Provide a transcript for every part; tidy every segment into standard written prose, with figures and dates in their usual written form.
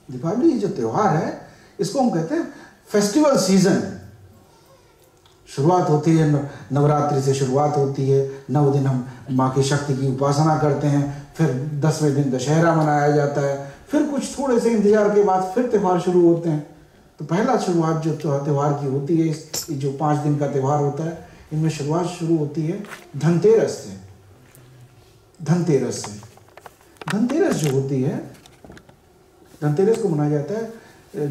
दीपावली जो त्योहार है इसको हम कहते हैं फेस्टिवल सीजन। शुरुआत होती है नवरात्रि से, शुरुआत होती है, 9 दिन हम माँ की शक्ति की उपासना करते हैं, फिर 10वें दिन दशहरा मनाया जाता है, फिर कुछ थोड़े से इंतजार के बाद फिर त्यौहार शुरू होते हैं। तो पहला शुरुआत जो त्यौहार की होती है, इस जो 5 दिन का त्यौहार होता है, इनमें शुरुआत शुरू होती है धनतेरस से। धनतेरस जो होती है, धनतेरस को मनाया जाता है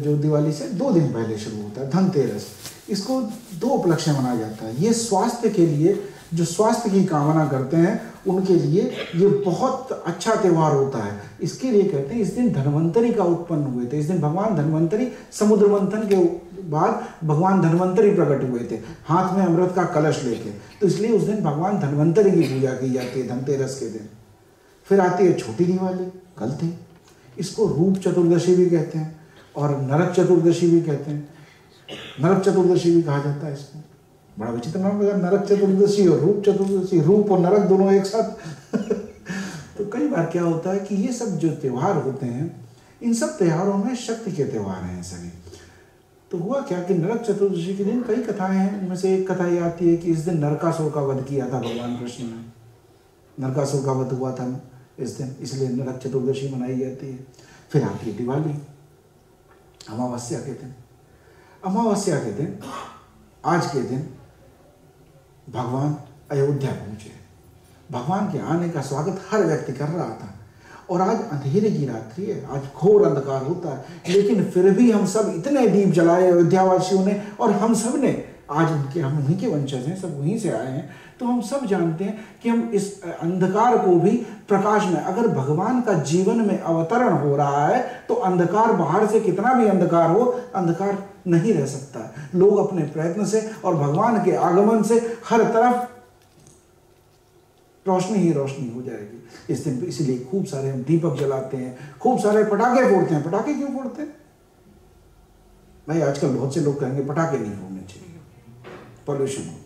जो दिवाली से 2 दिन पहले शुरू होता है धनतेरस। इसको 2 उपलक्ष्य में मनाया जाता है। ये स्वास्थ्य के लिए, जो स्वास्थ्य की कामना करते हैं उनके लिए ये बहुत अच्छा त्यौहार होता है। इसके लिए कहते हैं इस दिन धन्वंतरी का उत्पन्न हुए थे। इस दिन भगवान धन्वंतरी, समुद्र मंथन के बाद भगवान धन्वंतरी प्रकट हुए थे हाथ में अमृत का कलश लेके। तो इसलिए उस दिन भगवान धन्वंतरी की पूजा की जाती है धनतेरस के दिन। फिर आती है छोटी दिवाली, कल थी। इसको रूप चतुर्दशी भी कहते हैं और नरक चतुर्दशी भी कहते हैं। नरक चतुर्दशी भी कहा जाता है इसको। बड़ा विचित्र नाम लगा, नरक चतुर्दशी और रूप चतुर्दशी, रूप और नरक दोनों एक साथ। तो कई बार क्या होता है कि ये सब जो त्यौहार होते हैं, इन सब त्योहारों में शक्ति के त्यौहार हैं सभी। तो हुआ क्या कि नरक चतुर्दशी के दिन कई कथाएं हैं। उनमें से एक कथा ये आती है कि इस दिन नरकासुर का वध किया था भगवान कृष्ण ने। नरकासुर का वध हुआ था इस दिन, इसलिए नरक चतुर्दशी मनाई जाती है। फिर आती है दिवाली, अमावस्या के दिन। अमावस्या के दिन, आज के दिन भगवान अयोध्या पहुंचे। भगवान के आने का स्वागत हर व्यक्ति कर रहा था। और आज अंधेरे की रात्रि है, आज घोर अंधकार होता है, लेकिन फिर भी हम सब इतने दीप जलाए अयोध्यावासियों ने, और हम सब ने आज हम उन्हीं के वंशज हैं, सब वहीं से आए हैं। तो हम सब जानते हैं कि हम इस अंधकार को भी प्रकाश में, अगर भगवान का जीवन में अवतरण हो रहा है तो अंधकार बाहर से कितना भी अंधकार हो, अंधकार नहीं रह सकता है। लोग अपने प्रयत्न से और भगवान के आगमन से हर तरफ रोशनी ही रोशनी हो जाएगी इस दिन। इसीलिए खूब सारे हम दीपक जलाते हैं, खूब सारे पटाखे फोड़ते हैं। पटाखे क्यों फोड़ते हैं भाई? आजकल बहुत से लोग कहेंगे पटाखे नहीं फोड़ने चाहिए, पॉल्यूशन होता है।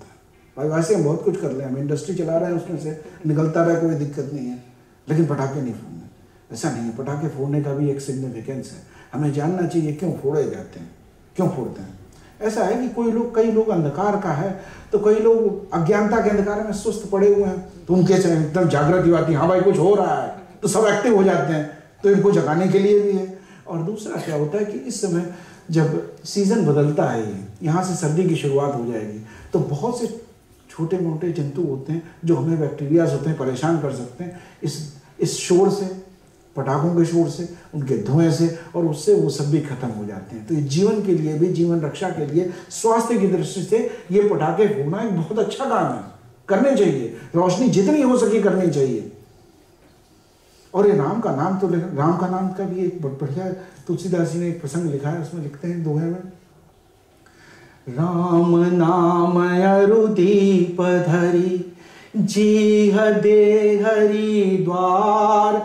भाई वैसे हम बहुत कुछ कर रहे हैं, हम इंडस्ट्री चला रहे हैं, उसमें से निकलता रहा, कोई दिक्कत नहीं है, लेकिन पटाखे नहीं फोड़ने। ऐसा नहीं है, पटाखे फोड़ने का भी एक सिग्निफिकेंस है। हमें जानना चाहिए क्यों फोड़े जाते हैं, क्यों फोड़ते हैं। ऐसा है कि कई लोग अंधकार का है, तो कई लोग अज्ञानता के अंधकार में सुस्त पड़े हुए हैं, तो उनके एकदम जागृति आती है, हाँ भाई कुछ हो रहा है, तो सब एक्टिव हो जाते हैं। तो इनको जगाने के लिए भी है। और दूसरा क्या होता है कि इस समय जब सीजन बदलता है, यहाँ से सर्दी की शुरुआत हो जाएगी, तो बहुत से छोटे मोटे जंतु होते हैं जो हमें, बैक्टीरियाज होते हैं, परेशान कर सकते हैं इस शोर से, पटाखों के शोर से, उनके धुएं से, और उससे वो सब भी खत्म हो जाते हैं। तो ये जीवन के लिए भी, जीवन रक्षा के लिए, स्वास्थ्य की दृष्टि से ये पटाखे फोड़ना एक बहुत अच्छा काम है, करने चाहिए। रोशनी जितनी हो सके करनी चाहिए। और ये राम का नाम का भी एक बढ़िया, तुलसीदास जी ने एक प्रसंग लिखा है, उसमें लिखते हैं दोहे में, राम नाम अरु दीप धरी, जीह दे हरि द्वार,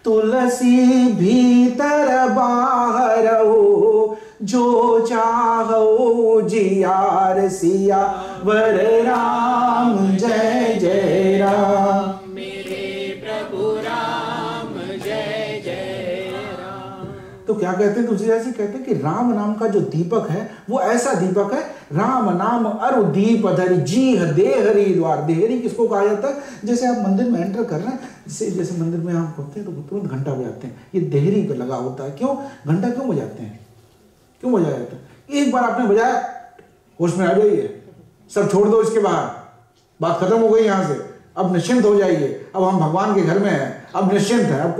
तुलसी भीतर बाहर हो, जो चाहो जियार सिया वर राम, जय जय राम, मेरे प्रभु राम, जय जय राम। तो क्या कहते हैं तुलसीदास जी? कहते हैं कि राम नाम का जो दीपक है वो ऐसा दीपक है, राम नाम अरु दीप धरि, जीह देहरी द्वार। देहरी किसको कहा जाता है? जैसे आप मंदिर में एंटर कर रहे हैं, जैसे मंदिर में हम पहुंचते हैं तो तुरंत घंटा बजाते हैं, ये देहरी पे लगा होता है। क्यों घंटा क्यों बजाते हैं, क्यों बजाया जाता है? एक बार आपने बजाया, होश में आ जाइए, सब छोड़ दो, इसके बाहर बात खत्म हो गई, यहाँ से अब निश्चिंत हो जाइए। अब हम भगवान के घर में हैं, अब निश्चिंत है, अब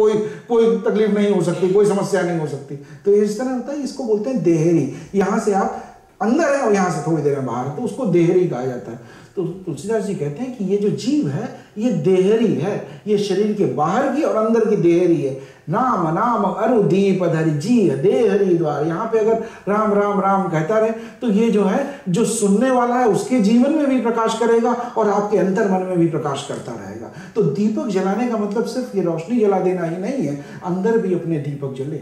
कोई तकलीफ नहीं हो सकती, कोई समस्या नहीं हो सकती। तो इस तरह होता है, इसको बोलते हैं देहरी। यहाँ से आप अंदर है और यहाँ से थोड़ी देर में बाहर, तो उसको देहरी कहा जाता है। तो तुलसीदास जी कहते हैं कि ये जो जीव है ये देहरी है, ये शरीर के बाहर की और अंदर की देहरी है। राम नाम अरु दीप धरि, जीह देहरी द्वार। यहाँ पे अगर राम राम राम कहता रहे तो ये जो है, जो सुनने वाला है उसके जीवन में भी प्रकाश करेगा और आपके अंतर मन में भी प्रकाश करता रहेगा। तो दीपक जलाने का मतलब सिर्फ ये रोशनी जला देना ही नहीं है, अंदर भी अपने दीपक जले।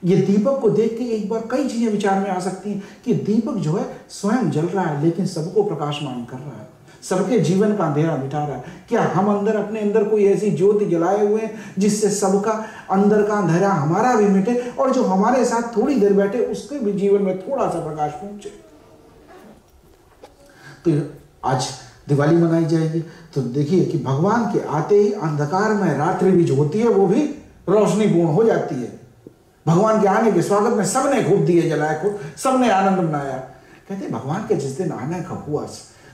ये दीपक को देख के एक बार कई चीजें विचार में आ सकती हैं कि दीपक जो है स्वयं जल रहा है, लेकिन सबको प्रकाशमान कर रहा है, सबके जीवन का अंधेरा मिटा रहा है। क्या हम अंदर अपने अंदर कोई ऐसी ज्योति जलाए हुए हैं जिससे सबका अंदर का अंधेरा हमारा भी मिटे और जो हमारे साथ थोड़ी देर बैठे उसके भी जीवन में थोड़ा सा प्रकाश पहुंचे। तो आज दिवाली मनाई जाएगी तो देखिए कि भगवान के आते ही अंधकार में रात्रि भी जो होती है वो भी रोशनीपूर्ण हो जाती है। भगवान के आने के स्वागत में सबने खूब दिए जलाए, खूब सबने आनंद मनाया। कहते भगवान के जिस दिन आने का हुआ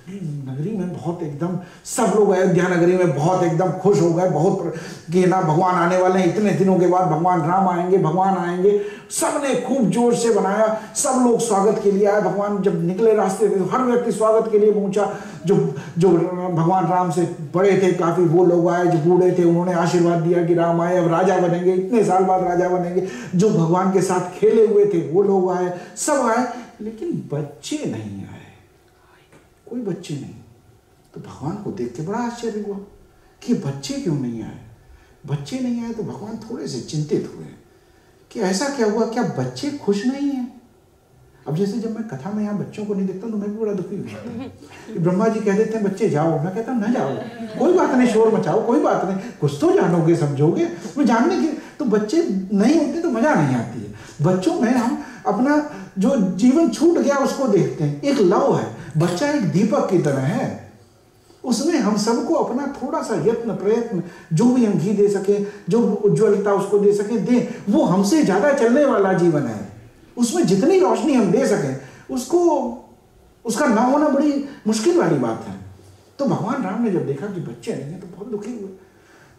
नगरी में बहुत एकदम सब लोग अयोध्या नगरी में बहुत एकदम खुश हो गए, बहुत कि ना भगवान आने वाले हैं, इतने दिनों के बाद भगवान राम आएंगे, भगवान आएंगे। सबने खूब जोर से बनाया, सब लोग स्वागत के लिए आए। भगवान जब निकले रास्ते में हर व्यक्ति स्वागत के लिए पहुंचा। जो भगवान राम से बड़े थे काफी वो लोग आए, जो बूढ़े थे उन्होंने आशीर्वाद दिया कि राम आए अब राजा बनेंगे, इतने साल बाद राजा बनेंगे। जो भगवान के साथ खेले हुए थे वो लोग आए, सब आए, लेकिन बच्चे नहीं आए, कोई बच्चे नहीं। तो भगवान को देख के बड़ा आश्चर्य हुआ कि बच्चे क्यों नहीं आए। बच्चे नहीं आए तो भगवान थोड़े से चिंतित हुए कि ऐसा क्या हुआ, क्या बच्चे खुश नहीं हैं। अब जैसे जब मैं कथा में यहाँ बच्चों को नहीं देखता तो मैं भी बड़ा दुखी हो जाता हूँ। ब्रह्मा जी कह देते हैं बच्चे जाओ, मैं कहता हूँ न जाओ, कोई बात नहीं, शोर मचाओ, कोई बात नहीं, कुछ तो जानोगे समझोगे। वो जानने के तो बच्चे नहीं होते तो मजा नहीं आती है। बच्चों में हम अपना जो जीवन छूट गया उसको देखते हैं। एक लव है, बच्चा एक दीपक की तरह है, उसमें हम सबको अपना थोड़ा सा यत्न प्रयत्न जो भी हम घी दे सके, जो उज्ज्वलता उसको दे सके दे। वो हमसे ज्यादा चलने वाला जीवन है, उसमें जितनी रोशनी हम दे सकें उसको उसका ना होना बड़ी मुश्किल वाली बात है। तो भगवान राम ने जब देखा कि बच्चे नहीं है तो बहुत दुखी हुए।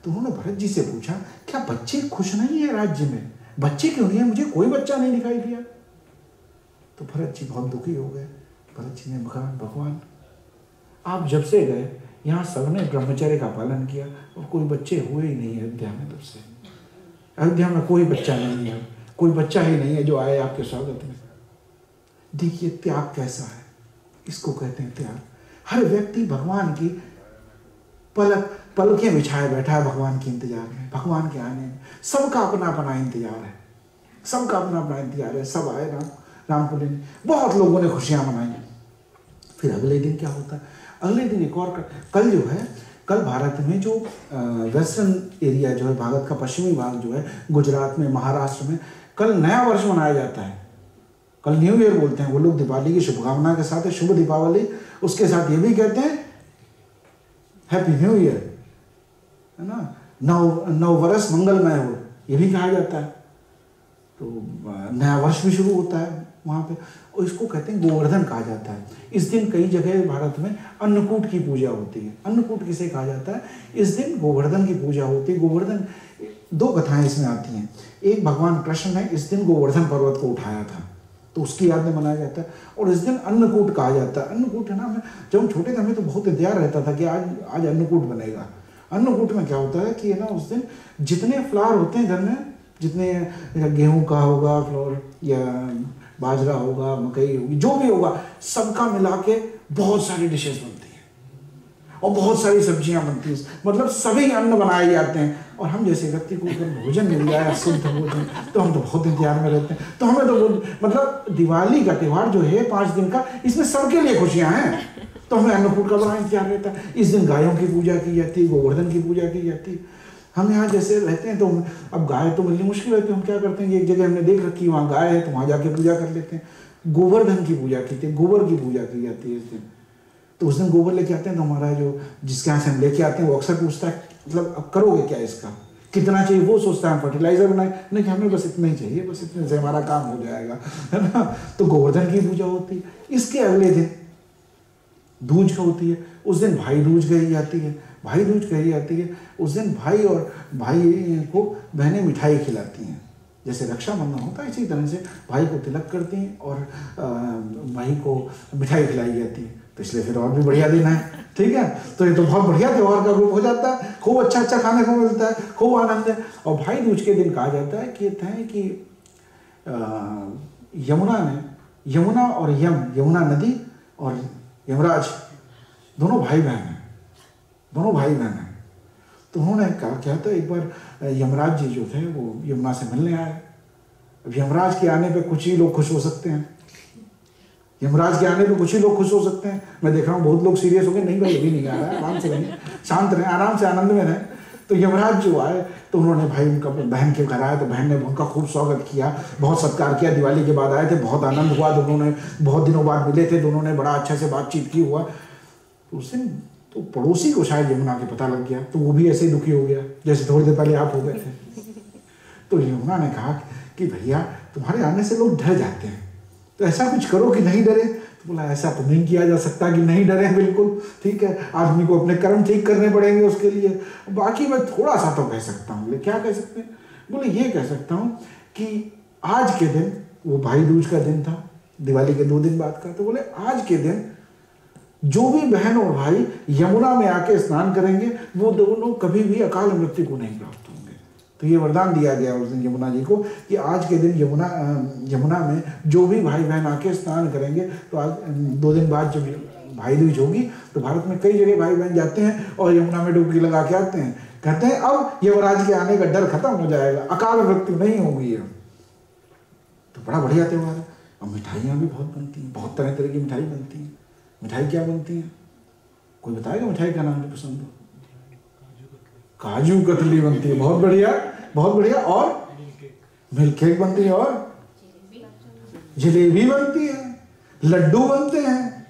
तो उन्होंने भरत जी से पूछा क्या बच्चे खुश नहीं है राज्य में, बच्चे क्यों नहीं है, मुझे कोई बच्चा नहीं दिखाई दिया। तो भरत जी बहुत दुखी हो गए। भरत जी ने कहा भगवान आप जब से गए यहाँ सबने ब्रह्मचर्य का पालन किया और कोई बच्चे हुए ही नहीं अयोध्या में। तब से अयोध्या में कोई बच्चा नहीं है, कोई बच्चा ही नहीं है जो आए आपके स्वागत में। देखिए त्याग कैसा है, इसको कहते हैं त्याग। हर व्यक्ति भगवान की पलकें बिछाए बैठा है भगवान के इंतजार में, भगवान के आने में। सबका अपना अपना इंतजार है, सबका अपना अपना इंतजार है। सब आए रामपुरी में, बहुत लोगों ने खुशियां मनाई। फिर अगले दिन क्या होता है, अगले दिन एक और कल जो है, कल भारत में जो वेस्टर्न एरिया जो है, भारत का पश्चिमी भाग जो है, गुजरात में, महाराष्ट्र में, कल नया वर्ष मनाया जाता है। कल न्यू ईयर बोलते हैं वो लोग। दीपावली की शुभकामना के साथ शुभ दीपावली, उसके साथ ये भी कहते हैं हैप्पी न्यू ईयर, है ना, नव वर्ष मंगलमय हो, ये भी कहा जाता है। तो नया वर्ष भी शुरू होता है वहाँ पे, और इसको कहते हैं गोवर्धन कहा जाता है। इस दिन कई जगह भारत में अन्नकूट की पूजा होती है। अन्नकूट किसे कहा जाता है, इस दिन गोवर्धन की पूजा होती है। गोवर्धन, दो कथाएं इसमें आती हैं। एक, भगवान कृष्ण ने इस दिन गोवर्धन पर्वत को उठाया था तो उसकी याद में मनाया जाता है, और इस दिन अन्नकूट कहा जाता है। अन्नकूट है ना, जब हम छोटे थे हमें तो बहुत इंतजार रहता था कि आज अन्नकूट बनेगा। अन्नकूट में क्या होता है कि ना उस दिन जितने फ्लावर होते हैं घर में, जितने गेहूं का होगा फ्लोर या बाजरा होगा, मकई होगी, जो भी होगा, सबका मिला के बहुत सारी डिशेस बनती हैं और बहुत सारी सब्जियां बनती हैं। मतलब सभी अन्न बनाए जाते हैं। और हम जैसे व्यक्ति को अगर भोजन मिल जाए, शुद्ध भोजन, तो हम तो बहुत इंतजार में रहते हैं। तो हमें तो मतलब दिवाली का त्यौहार जो है 5 दिन का, इसमें सबके लिए खुशियां हैं, तो हमें अन्नकूट का बड़ा इंतजार रहता है। इस दिन गायों की पूजा की जाती है, गोवर्धन की पूजा की जाती है। हम यहाँ जैसे रहते हैं तो अब गाय तो मिलनी मुश्किल रहती है, हम क्या करते हैं, एक जगह हमने देख रखी है वहाँ गाय है तो वहाँ जाके पूजा कर लेते हैं। गोवर्धन की पूजा की थी, गोबर की पूजा की जाती है इस दिन। तो उस दिन गोबर लेके आते हैं तो हमारा जो जिसके यहाँ से हम लेके आते हैं वो अक्सर पूछता है मतलब अब करोगे क्या, इसका कितना चाहिए, वो सोचता है हम फर्टिलाइजर बनाए, नहीं हमें बस इतना ही चाहिए, बस इतने से हमारा काम हो जाएगा, है ना। तो गोवर्धन की पूजा होती है। इसके अगले दिन दूज होती है, उस दिन भाई दूज कही जाती है। भाई दूज कही जाती है उस दिन भाई और भाई को बहनें मिठाई खिलाती हैं। जैसे रक्षाबंधन होता है इसी तरह से भाई को तिलक करती हैं और भाई को मिठाई खिलाई जाती है। तो इसलिए फिर और भी बढ़िया दिन है, ठीक है। तो ये तो बहुत बढ़िया त्यौहार का रूप हो जाता है, खूब अच्छा अच्छा खाने को मिलता है, खूब आनंद है। और भाई दूज के दिन कहा जाता है कि यमुना और यमुना नदी और यमराज दोनों भाई बहन हैं, दोनों भाई बहन हैं। तो उन्होंने कहा क्या था, एक बार यमराज जी जो थे वो यमुना से मिलने आए। अब यमराज के आने पे कुछ ही लोग खुश हो सकते हैं, यमराज के आने पे कुछ ही लोग खुश हो सकते हैं। मैं देख रहा हूँ बहुत लोग सीरियस हो गए, नहीं भाई अभी नहीं आ रहा है, आराम से रहिए, शांत रहें, आराम से आनंद में रहें। तो यमराज जो आए तो उन्होंने भाई उनका बहन के घर आया तो बहन ने उनका खूब स्वागत किया, बहुत सत्कार किया। दिवाली के बाद आए थे, बहुत आनंद हुआ, दोनों ने बहुत दिनों बाद मिले थे, दोनों ने बड़ा अच्छा से बातचीत की हुआ। उस दिन तो पड़ोसी को शायद यमुना के पता लग गया, तो वो भी ऐसे ही दुखी हो गया जैसे थोड़ी देर पहले आप हो गए थे। तो यमुना ने कहा कि भैया तुम्हारे आने से लोग डर जाते हैं, तो ऐसा कुछ करो कि नहीं डरे। तो बोला ऐसा तो नहीं किया जा सकता कि नहीं डरे, बिल्कुल ठीक है, आदमी को अपने कर्म ठीक करने पड़ेंगे उसके लिए। बाकी मैं थोड़ा सा तो कह सकता हूँ। बोले क्या कह सकते हैं? बोले ये कह सकता हूँ कि आज के दिन, वो भाई दूज का दिन था, दिवाली के 2 दिन बाद का, तो बोले आज के दिन जो भी बहन और भाई यमुना में आके स्नान करेंगे वो दोनों कभी भी अकाल मृत्यु को नहीं प्राप्त होंगे। तो ये वरदान दिया गया उस दिन यमुना जी को कि आज के दिन यमुना में जो भी भाई बहन आके स्नान करेंगे, तो आज 2 दिन बाद जब भाई दूज होगी तो भारत में कई जगह भाई बहन जाते हैं और यमुना में डुबकी लगा के आते हैं, कहते हैं अब यमराज के आने का डर खत्म हो जाएगा, अकाल मृत्यु नहीं होगी। तो बड़ा बढ़िया त्यौहार है। और मिठाइयाँ भी बहुत बनती हैं, बहुत तरह तरह की मिठाई बनती हैं। मिठाई क्या बनती है? कोई बताएगा मिठाई का नाम जो पसंद हो? काजू कतली बनती है, बहुत बढ़िया बहुत बढ़िया। और मिल्क केक बनती है, और जलेबी बनती है, लड्डू बनते हैं,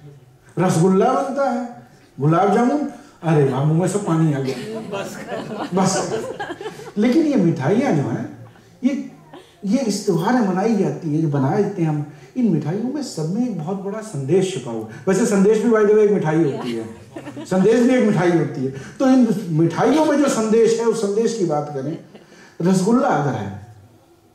रसगुल्ला बनता है, गुलाब जामुन। अरे वाह, मुंह में सब पानी आ गया बस। लेकिन ये मिठाइयाँ जो हैं ये इस त्योहार में मनाई जाती है, जो बनाए जाते हैं हम, इन मिठाइयों में सब में एक बहुत बड़ा संदेश छुपा हुआ है। वैसे संदेश भी बाय द वे एक मिठाई होती है, संदेश भी एक मिठाई होती है। तो इन मिठाइयों में जो संदेश है उस संदेश की बात करें, रसगुल्ला अगर है,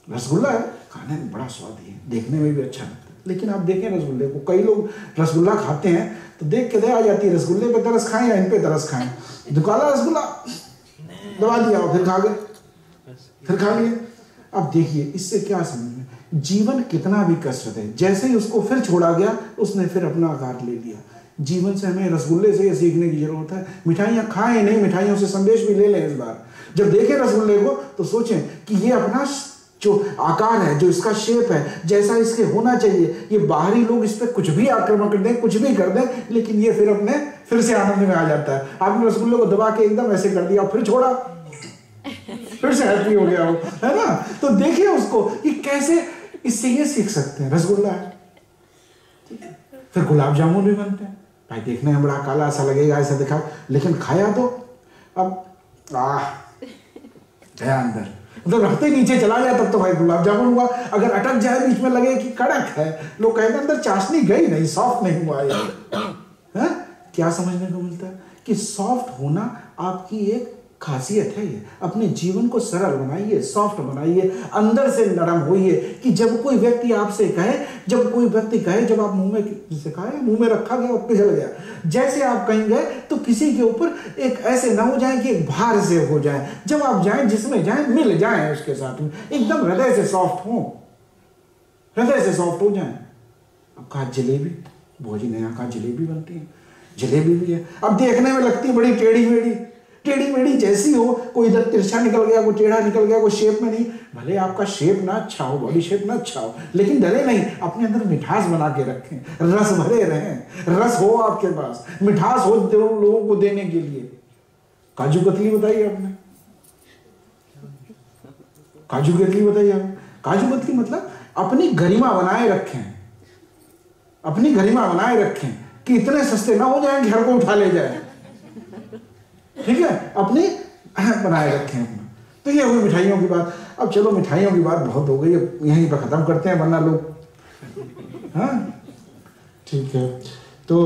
रसगुल्ला है खाने में बड़ा स्वादी है, देखने में भी अच्छा लगता है। लेकिन आप देखें रसगुल्ले को, कई लोग रसगुल्ला खाते हैं तो देख के दया आ जाती है, रसगुल्ले पे तरस खाएं या इन पे तरस खाएं। दुकाला रसगुल्ला दबा दिया, फिर खा गए, फिर खा लिए। अब देखिए इससे क्या समझ में, जीवन कितना भी कष्ट है, जैसे ही उसको फिर छोड़ा गया उसने फिर अपना आकार ले लिया। जीवन से हमें रसगुल्ले से ये सीखने की जरूरत है। मिठाइयाँ खाएं नहीं, मिठाइयों से संदेश भी ले लें। इस बार जब देखें रसगुल्ले को तो सोचें कि ये अपना जो आकार है, जो इसका शेप है, जैसा इसके होना चाहिए, ये बाहरी लोग इस पर कुछ भी आक्रमण कर दें, कुछ भी कर दें, लेकिन ये फिर से आनंद में आ जाता है। आपने रसगुल्ले को दबा के एकदम ऐसे कर दिया, फिर छोड़ा, फिर से हैप्पी हो गया वो, है ना। तो देखिए उसको कि कैसे इससे ये सीख सकते हैं। रसगुल्ला है, ठीक है। फिर गुलाब जामुन भी बनते हैं, भाई देखने में बड़ा काला सा लगेगा, ऐसा दिखा, लेकिन खाया तो अब गया अंदर, मतलब रखते नीचे चला गया तब तो भाई गुलाब जामुन हुआ। अगर अटक जाए बीच में लगे कि कड़क है, लोग कहते हैं अंदर चाशनी गई नहीं, सॉफ्ट नहीं हुआ है। क्या समझने को मिलता है कि सॉफ्ट होना आपकी एक खासियत है। ये अपने जीवन को सरल बनाइए, सॉफ्ट बनाइए, अंदर से नरम होइए कि जब कोई व्यक्ति आपसे कहे, जब आप मुंह में जिसे कहा मुंह में रखा गया और पिघल गया, जैसे आप कहीं गए तो किसी के ऊपर एक ऐसे ना हो जाए कि एक भार से हो जाए। जब आप जाएं, जिसमें जाएं मिल जाएं उसके साथ में, एकदम हृदय से सॉफ्ट हो जाएं। अब कहा जलेबी, भोजी ने यहाँ कहा जलेबी बनती है, जलेबी भी है। अब देखने में लगती है बड़ी टेढ़ी मेढ़ी जैसी हो, कोई इधर तिरछा निकल गया, कोई टेढ़ा निकल गया, कोई शेप में नहीं। भले आपका शेप ना अच्छा हो, बॉडी शेप ना अच्छा हो, लेकिन डरे नहीं, अपने अंदर मिठास बना के रखें, रस भरे रहें, रस हो आपके पास, मिठास हो लोगों को देने के लिए। काजू कतली बताइए आपने, काजू कतली बताइए आपने। काजू कतली मतलब अपनी गरिमा बनाए रखें कि इतने सस्ते ना हो जाए घर को उठा ले जाए, ठीक है, अपनी बनाए रखें अपना। तो ये हुई मिठाइयों की बात। अब चलो मिठाइयों की बात बहुत हो गई, यहीं पर खत्म करते हैं वरना लोग, हाँ ठीक है। तो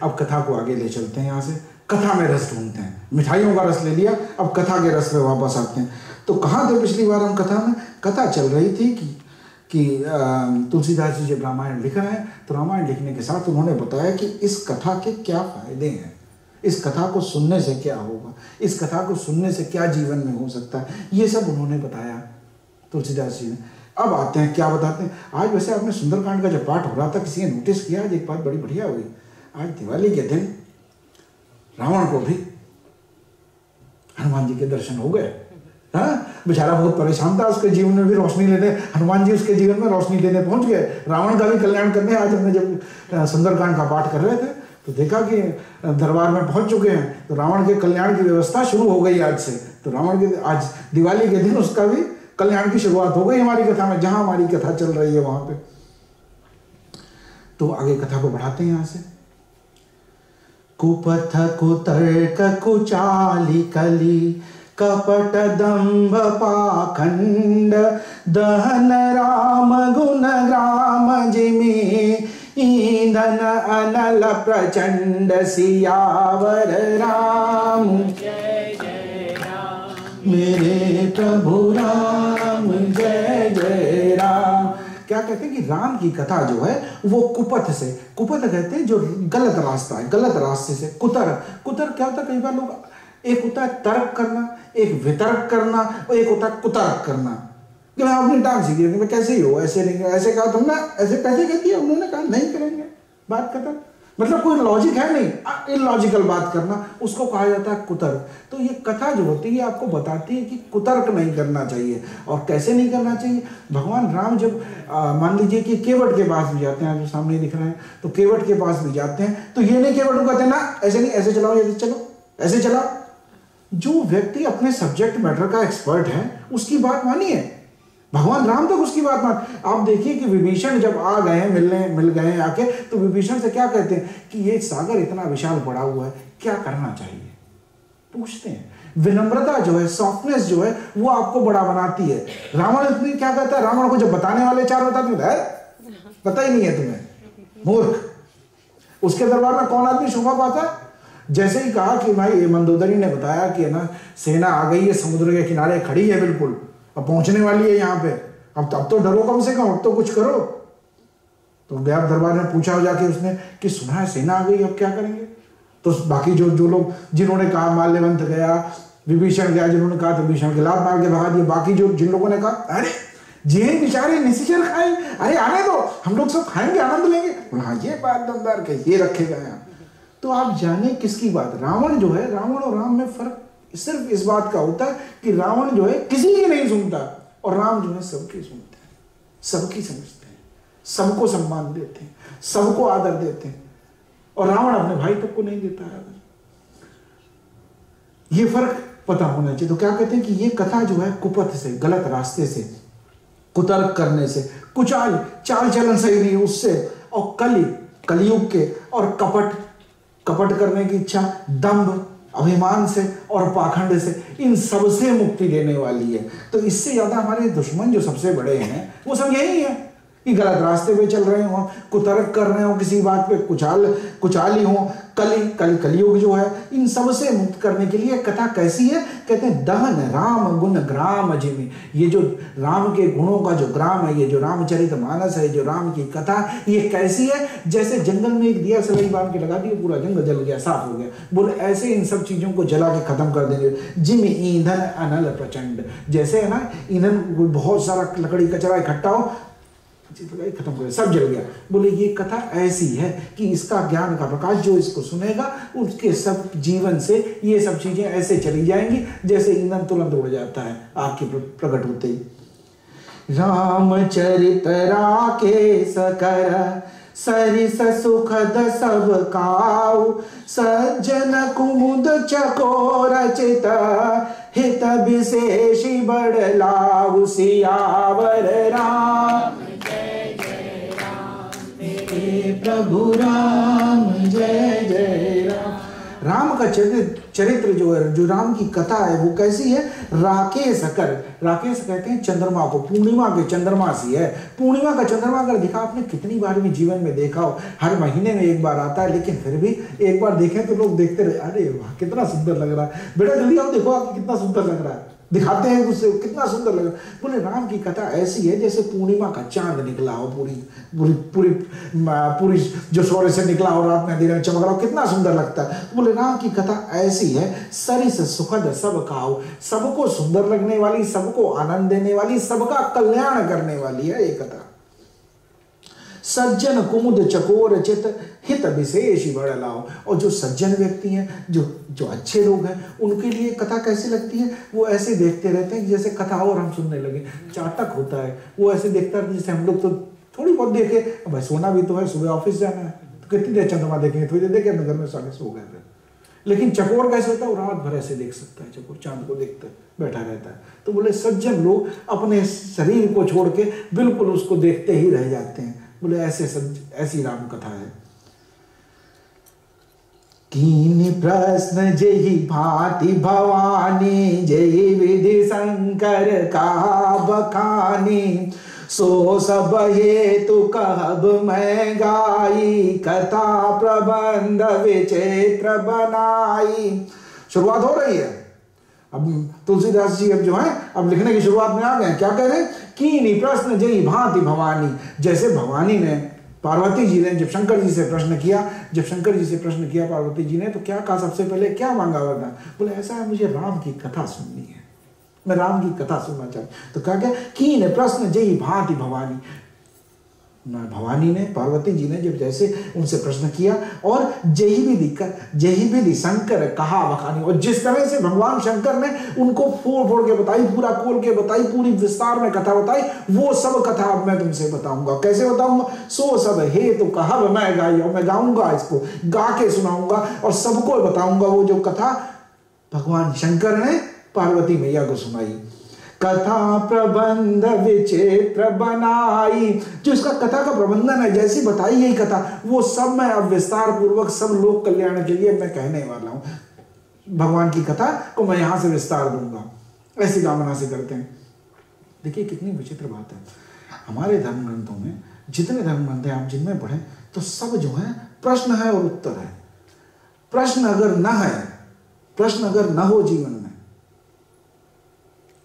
अब कथा को आगे ले चलते हैं, यहाँ से कथा में रस ढूंढते हैं। मिठाइयों का रस ले लिया, अब कथा के रस पे वापस आते हैं। तो कहाँ थे पिछली बार हम कथा में? कथा चल रही थी कि तुलसीदास जी जब रामायण लिख रहे हैं तो रामायण लिखने के साथ उन्होंने बताया कि इस कथा के क्या फायदे हैं, इस कथा को सुनने से क्या होगा, इस कथा को सुनने से क्या जीवन में हो सकता है, ये सब उन्होंने बताया तुलसीदास जी ने। अब आते हैं क्या बताते हैं। आज वैसे आपने सुंदरकांड का जब पाठ हो रहा था, किसी ने नोटिस किया, आज एक बात बड़ी बढ़िया हुई। आज दिवाली के दिन रावण को भी हनुमान जी के दर्शन हो गए, हाँ, बेचारा बहुत परेशान था, उसके जीवन में भी रोशनी लेने, हनुमान जी उसके जीवन में रोशनी देने पहुंच गए, रावण का भी कल्याण करने। आज हमने जब सुंदरकांड का पाठ कर रहे थे तो देखा कि दरबार में पहुंच चुके हैं, तो रावण के कल्याण की व्यवस्था शुरू हो गई आज से। तो रावण के आज दिवाली के दिन उसका भी कल्याण की शुरुआत हो गई हमारी कथा में, जहां हमारी कथा चल रही है वहां पे। तो आगे कथा को बढ़ाते हैं यहां से। कुपथ कुतर्क कुचाली कली कपट दंभ पाखंड दहन राम गुण ग्राम जिमि ईंधन अनल प्रचंड सियावर राम। जय जय राम मेरे प्रभु राम जय जय राम। क्या कहते हैं कि राम की कथा जो है वो कुपथ से, कुपथ कहते हैं जो गलत रास्ता है, गलत रास्ते से। कुतर, कुतर क्या होता है, कई बार लोग, एक होता है तर्क करना, एक वितर्क करना, और एक होता है कुतर्क करना कि मैं अपनी टांग सीखी, मैं कैसे ही हो, ऐसे नहीं, ऐसे कहा तुमने, ऐसे कैसे कहती है, उन्होंने कहा नहीं करेंगे, बात खत्म। मतलब कोई लॉजिक है नहीं, इलॉजिकल बात करना, उसको कहा जाता है कुतर्क। तो ये कथा जो होती है आपको बताती है कि कुतर्क नहीं करना चाहिए। और कैसे नहीं करना चाहिए, भगवान राम जब मान लीजिए कि केवट के पास भी जाते हैं, जो सामने दिख रहे हैं, तो केवट के पास भी जाते हैं, तो ये नहीं केवट को कहते हैं ना ऐसे नहीं, ऐसे चलाओ, ऐसे चलो, ऐसे चलाओ। जो व्यक्ति अपने सब्जेक्ट मैटर का एक्सपर्ट है उसकी बात मानिए, भगवान राम तक उसकी बात मान। आप देखिए कि विभीषण जब आ गए हैं, मिल गए हैं आके, तो विभीषण से क्या कहते हैं कि ये सागर इतना विशाल पड़ा हुआ है, क्या करना चाहिए, पूछते हैं। विनम्रता जो है, सॉफ्टनेस जो है, वो आपको बड़ा बनाती है। रावण इतनी क्या कहता है, रावण को जब बताने वाले चार बताते हैं, पता ही नहीं है तुम्हें, मूर्ख। उसके दरबार में कौन आदमी शोभा पाता है? जैसे ही कहा कि भाई मंदोदरी ने बताया कि ना सेना आ गई है, समुद्र के किनारे खड़ी है, बिल्कुल अब पहुंचने वाली है यहाँ पे, अब तो डरो कम से कम, अब तो कुछ करो। तो व्याप दरबार ने पूछा जाके उसने कि सुना है सेना आ गई, अब क्या करेंगे? तो बाकी जो लोग जिन्होंने कहा, माल्यवंत गया, विभीषण गया, जिन्होंने कहा तो विभीषण के लात मार के भगा दिए। बाकी जिन लोगों ने कहा अरे जे बेचारे निश्चर खाए, अरे आने दो, हम लोग सब खाएंगे, आनंद लेंगे। हाँ ये बात दमदार कही, ये रखेगा यहाँ। तो आप जाने किसकी बात, रावण जो है, रावण और राम में फर्क सिर्फ इस बात का होता है कि रावण जो है किसी की नहीं सुनता, और राम जो है सबकी सुनते हैं, सबकी समझते हैं, सबको सम्मान देते हैं, सबको आदर देते हैं। और रावण अपने भाई तक को नहीं देता है। ये फर्क पता होना चाहिए। तो क्या कहते हैं कि ये कथा जो है कुपथ से, गलत रास्ते से, कुतर्क करने से, कुचाल चाल चलन सही नहीं उससे, और कलयुग के, और कपट करने की इच्छा, दंभ, अभिमान से और पाखंड से, इन सब से मुक्ति देने वाली है। तो इससे ज्यादा हमारे दुश्मन जो सबसे बड़े हैं वो सब यही है कि गलत रास्ते पे चल रहे हो, कुतर्क कर रहे हो, किसी बात पे कुचाली हो, कलयुग जो है, इन सब से मुक्त करने के लिए कथा कैसी है? कहते हैं दहन राम गुण ग्राम जिमि। ये जो राम के गुणों का जो ग्राम है, ये जो रामचरितमानस है, जो राम की कथा, ये कैसी है? जैसे जंगल में एक दिया सलाई बांध के लगा दिया, पूरा जंगल जल गया, साफ हो गया। बोले ऐसे इन सब चीजों को जला के खत्म कर देंगे। जिमि ईंधन अनल प्रचंड, जैसे है ना ईंधन, बहुत सारा लकड़ी कचरा इकट्ठा हो, खत्म कर, सब जल गया। बोले ये कथा ऐसी है कि इसका ज्ञान का प्रकाश जो इसको सुनेगा उसके सब जीवन से ये सब चीजें ऐसे चली जाएंगी जैसे ईंधन तुरंत उड़ जाता है आग के प्रकट होते ही। रामचरित राकेश कर सरिस सुखद सब काऊ, सज्जन कुमुद चकोर चित हित विशेषी बड़ लाऊ, सियावर राम प्रभु राम जय जय राम। राम का चरित्र जो है, जो राम की कथा है वो कैसी है? राकेश कर, राकेश कहते हैं चंद्रमा को, पूर्णिमा के चंद्रमा सी है। पूर्णिमा का चंद्रमा अगर दिखा, आपने कितनी बार भी जीवन में देखा हो, हर महीने में एक बार आता है, लेकिन फिर भी एक बार देखें तो लोग देखते रहे, अरे वाह कितना सुंदर लग रहा है, बेटा जल्दी आओ देखो आप कितना सुंदर लग रहा है, दिखाते हैं उससे कितना सुंदर लगा। बोले राम की कथा ऐसी है जैसे पूर्णिमा का चांद निकला हो, पूरी जो सूर्य से निकला हो, रात में अंधेरे में चमक रहा हो, कितना सुंदर लगता है। बोले राम की कथा ऐसी है, सरिस सुखद सब काऊ, सबको सुंदर लगने वाली, सबको आनंद देने वाली, सबका कल्याण करने वाली है ये कथा। सज्जन कुमुद चकोर चित हित विशेष बड़ लाओ। और जो सज्जन व्यक्ति हैं, जो अच्छे लोग हैं, उनके लिए कथा कैसी लगती है? वो ऐसे देखते रहते हैं जैसे कथा और हम सुनने लगे। चातक होता है, वो ऐसे देखता रहता है जैसे हम लोग तो थोड़ी बहुत देखे, भाई सोना भी तो है, सुबह ऑफिस जाना है, तो कितनी देर चंद्रमा देखेंगे, थोड़ी देर देखे अपने घर में सारे सो गए थे। लेकिन चकोर कैसे होता है? वो रात भर ऐसे देख सकता है, चकोर चांद को देखता बैठा रहता है। तो बोले सज्जन लोग अपने शरीर को छोड़ के बिल्कुल उसको देखते ही रह जाते हैं। बोले ऐसी राम कथा है। कीनी प्रश्न जही भांति भवानी, जही विधि शंकर का बखानी, सो सब हेतु कहब मैं गाई, कथा प्रबंध विचित्र बनाई। शुरुआत हो रही है। अब तुलसीदास जी अब जो है अब लिखने की शुरुआत में आ गए। क्या कह रहे हैं? कीनी प्रश्न जई भांति भवानी, जैसे भवानी ने, पार्वती जी ने जब शंकर जी से प्रश्न किया पार्वती जी ने, तो क्या कहा? सबसे पहले क्या मांगा वरदान? बोले ऐसा है, मुझे राम की कथा सुननी है, मैं राम की कथा सुनना चाहती। तो क्या क्या? कीन प्रश्न जई भांति भवानी, भवानी ने, पार्वती जी ने जब जैसे उनसे प्रश्न किया, और जही विधि शंकर कहा बखानी, और जिस तरह से भगवान शंकर ने उनको फोड़ फोड़ के बताई, पूरा खोल के बताई, पूरी विस्तार में कथा बताई, वो सब कथा अब मैं तुमसे बताऊंगा। कैसे बताऊंगा? सो सब हेतु कहब मैं गाई, और मैं गाऊंगा, इसको गा के सुनाऊंगा और सबको बताऊंगा वो जो कथा भगवान शंकर ने पार्वती मैया को सुनाई। कथा प्रबंध विचित्र बनाई, जो इसका कथा का प्रबंधन है, जैसी बताई यही कथा, वो सब मैं अब विस्तार पूर्वक सब लोक कल्याण के लिए मैं कहने वाला हूं। भगवान की कथा को मैं यहां से विस्तार दूंगा, ऐसी कामना से करते हैं। देखिए कितनी विचित्र बात है। हमारे धर्म ग्रंथों में जितने धर्म ग्रंथ हैं आप जिनमें पढ़ें, तो सब जो है प्रश्न है और उत्तर है। प्रश्न अगर न हो जीवन में,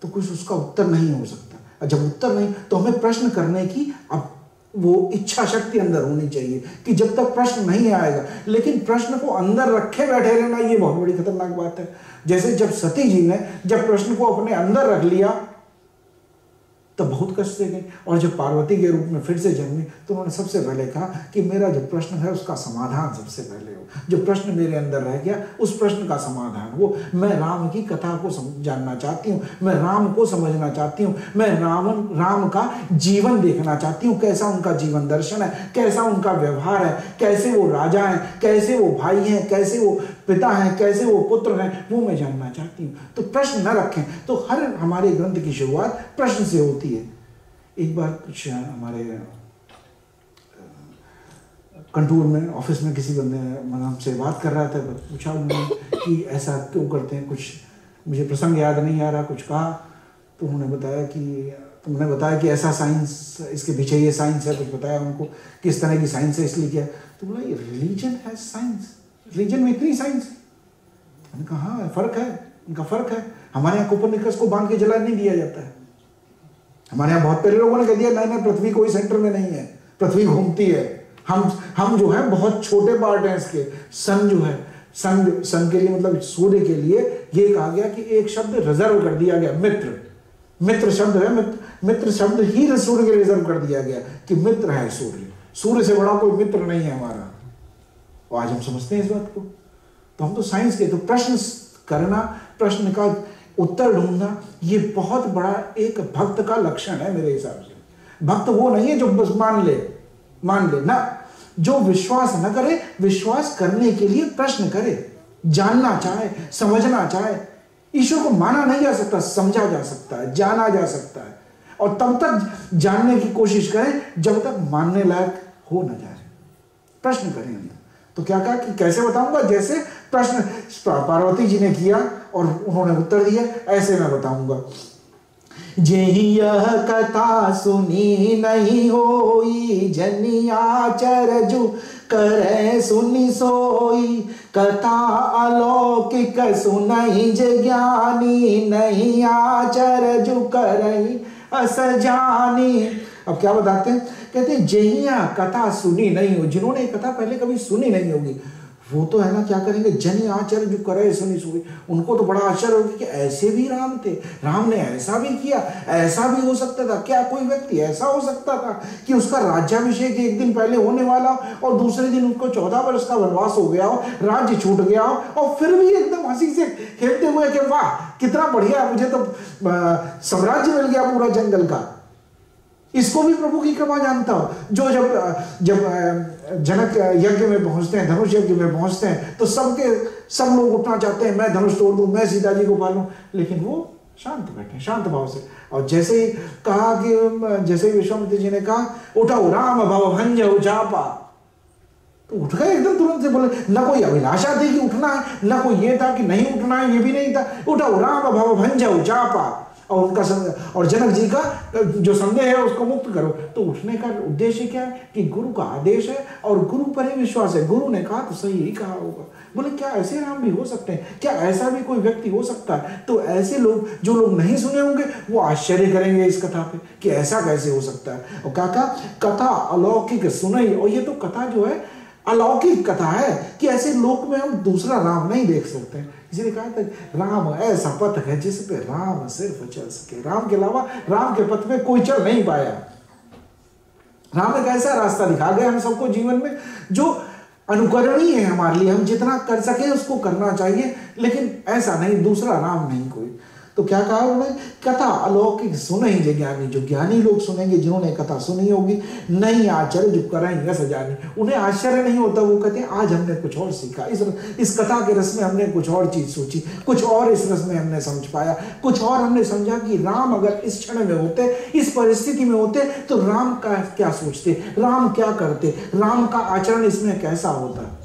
तो कुछ उसका उत्तर नहीं हो सकता। और जब उत्तर नहीं, तो हमें प्रश्न करने की अब वो इच्छा शक्ति अंदर होनी चाहिए कि जब तक प्रश्न नहीं आएगा। लेकिन प्रश्न को अंदर रखे बैठे रहना, ये बहुत बड़ी खतरनाक बात है। जैसे जब सती जी ने जब प्रश्न को अपने अंदर रख लिया, तो बहुत कष्ट से गई, और जब पार्वती के रूप में फिर से जन्मी, तो उन्होंने सबसे पहले कहा कि मेरा जो प्रश्न है उसका समाधान सबसे पहले हो। जो प्रश्न मेरे अंदर रह गया, उस प्रश्न का समाधान हो। मैं राम की कथा को जानना चाहती हूँ, मैं राम को समझना चाहती हूँ, मैं राम का जीवन देखना चाहती हूँ। कैसा उनका जीवन दर्शन है, कैसा उनका व्यवहार है, कैसे वो राजा हैं, कैसे वो भाई हैं, कैसे वो पिता हैं, कैसे वो पुत्र हैं, वो मैं जानना चाहती हूँ। तो प्रश्न न रखें। तो हर हमारे ग्रंथ की शुरुआत प्रश्न से होती है। एक बार कुछ हमारे कंटूर में ऑफिस में किसी बंदे हमसे बात कर रहा था, पूछा उन्होंने कि ऐसा क्यों करते हैं, कुछ मुझे प्रसंग याद नहीं आ रहा, कुछ कहा, तो उन्होंने बताया कि ऐसा साइंस, इसके पीछे ये साइंस है, कुछ बताया उनको किस तरह की साइंस है, इसलिए किया। तो बोला ये रिलीजन है साइंस, रिलीजन में इतनी साइंस है? मैंने कहा हाँ फर्क है, इनका फर्क है। हमारे यहाँ कोपरनिकस को बांध के जला नहीं दिया जाता है। हमारे यहाँ बहुत पहले लोगों ने कह दिया नहीं, पृथ्वी कोई सेंटर में नहीं है, पृथ्वी घूमती है। हम जो है बहुत छोटे पार्ट हैं इसके। सन जो है, सन के लिए मतलब सूर्य के लिए ये कहा गया कि एक शब्द रिजर्व कर दिया गया, मित्र शब्द है, मित्र शब्द ही सूर्य के लिए रिजर्व कर दिया गया कि मित्र है सूर्य से बड़ा कोई मित्र नहीं है हमारा। और आज हम समझते हैं इस बात को। तो हम तो साइंस के, तो प्रश्न करना, प्रश्न का उत्तर ढूंढना, ये बहुत बड़ा एक भक्त का लक्षण है मेरे हिसाब से। भक्त वो नहीं है जो बस मान ले ना, जो विश्वास न करे, विश्वास करने के लिए प्रश्न करे, जानना चाहे, समझना चाहे। ईश्वर को माना नहीं जा सकता, समझा जा सकता है, जाना जा सकता है, और तब तक जानने की कोशिश करें जब तक मानने लायक हो न जाए। प्रश्न करें। तो क्या कहा कि कैसे बताऊंगा? जैसे प्रश्न पार्वती जी ने किया और उन्होंने उत्तर दिया, ऐसे मैं बताऊंगा। जेहि यह कथा सुनी नहीं होई, जनिया चरजु करे सुनी सोई, कथा अलौकिक सुनहि जे ज्ञानी, नहीं आचरजु करई अस जानी। अब क्या बताते हैं? कहते हैं जेहिया कथा सुनी नहीं हो, जिन्होंने कथा पहले कभी सुनी नहीं होगी, वो तो है ना क्या करेंगे, जन आचर जो करे सुनी सुनी, उनको तो बड़ा आश्चर्य होगा कि ऐसे भी राम थे, राम ने ऐसा भी किया, ऐसा भी हो सकता था क्या, कोई व्यक्ति ऐसा हो सकता था कि उसका राज्याभिषेक एक दिन पहले होने वाला और दूसरे दिन उनको 14 वर्ष का वनवास हो गया हो, राज्य छूट गया हो और फिर भी एकदम हंसी से खेलते हुए कि वाह कितना बढ़िया, मुझे तो साम्राज्य मिल गया पूरा जंगल का। इसको भी प्रभु की कृपा जानता हो। जो जब जनक यज्ञ में पहुंचते हैं, धनुष यज्ञ में पहुंचते हैं, तो सब लोग उठना चाहते हैं, मैं धनुष तोड़ दूं, मैं सीता जी को पालूं, लेकिन वो शांत बैठे, शांत भाव से। और जैसे ही कहा कि जैसे विश्वामित्र जी ने कहा उठाओ राम भव भंजऊ चापा, तो उठ गए एकदम तुरंत से, बोले ना कोई अभिलाषा थी कि उठना है, ना कोई ये था कि नहीं उठना है, ये भी नहीं था, उठाओ राम भव भंजऊ चापा। और उनका और जनक जी का जो संदेह है उसको मुक्त करो। तो उठने का उद्देश्य क्या है कि गुरु का आदेश है और गुरु पर ही विश्वास है, गुरु ने कहा तो सही ही कहा होगा। बोले क्या ऐसे राम भी हो सकते हैं, क्या ऐसा भी कोई व्यक्ति हो सकता है? तो ऐसे लोग जो लोग नहीं सुने होंगे वो आश्चर्य करेंगे इस कथा पे कि ऐसा कैसे हो सकता है। और कहा कथा अलौकिक सुनई, और ये तो कथा जो है अलौकिक कथा है कि ऐसे लोक में हम दूसरा राम नहीं देख सकते। इसलिए कहा था राम ऐसा पथ है जिस पे राम सिर्फ चल सके, राम के अलावा राम के पथ पे कोई चल नहीं पाया। राम एक ऐसा रास्ता दिखा गया हम सबको जीवन में जो अनुकरणीय है हमारे लिए, हम जितना कर सके उसको करना चाहिए, लेकिन ऐसा नहीं, दूसरा राम नहीं कोई। तो क्या कहा उन्होंने, कथा अलौकिक सुने ही ज्ञानी, जो ज्ञानी लोग सुनेंगे, जिन्होंने कथा सुनी होगी, नहीं आश्चर्य जो कराएंगे सजानी, उन्हें आश्चर्य नहीं होता। वो कहते हैं आज हमने कुछ और सीखा, इस कथा के रस में हमने कुछ और चीज सोची, कुछ और इस रस में हमने समझ पाया, कुछ और हमने समझा कि राम अगर इस क्षण में होते, इस परिस्थिति में होते, तो राम का क्या सोचते, राम क्या करते, राम का आचरण इसमें कैसा होता।